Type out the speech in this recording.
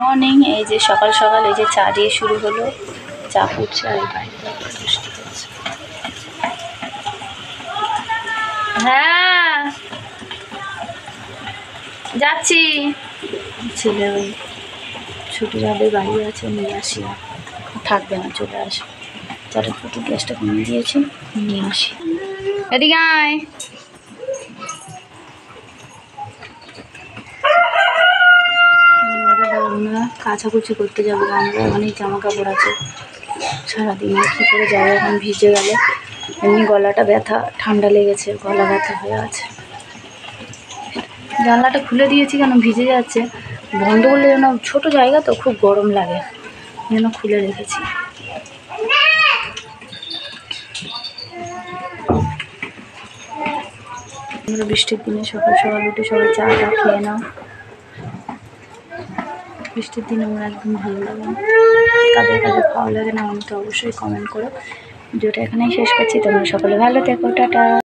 Morning. এই যে সকাল সকাল এই যে চা দিয়ে শুরু হলো, চা পড়ছে আর বাইরে বৃষ্টি হচ্ছে। হ্যাঁ যাচ্ছি, ছেলে ওই ছুটি যাবে বাড়ি আছে, নিয়ে আসি, থাকবে না চলে আসে। চাটা ফুটু গ্যাসটা কমিয়ে দিয়েছি, নিয়ে আসি। এদিকে আয়। কাছাকুচি করতে যাবো, আমরা অনেক জামা কাপড় আছে সারাদিন, আর কী করে যাবো এখন ভিজে গেলে। এমনি গলাটা ব্যথা, ঠান্ডা লেগেছে, গলা ব্যথা হয়ে আছে। জানলাটা খুলে দিয়েছি কেন, ভিজে যাচ্ছে, বন্ধ করলে যেন, ছোটো জায়গা তো খুব গরম লাগে, যেন খুলে রেখেছি। আমরা বৃষ্টির দিনে সকাল সকাল উঠে সবাই চা টা খেয়ে নাও। বৃষ্টির দিন আমার একদম ভালো লাগে না। কাদের কাদের ভালো লাগে না আমাকে অবশ্যই কমেন্ট করো। ভিডিওটা এখানেই শেষ করছি, তোমরা সকলে ভালো থেকো, টাটা।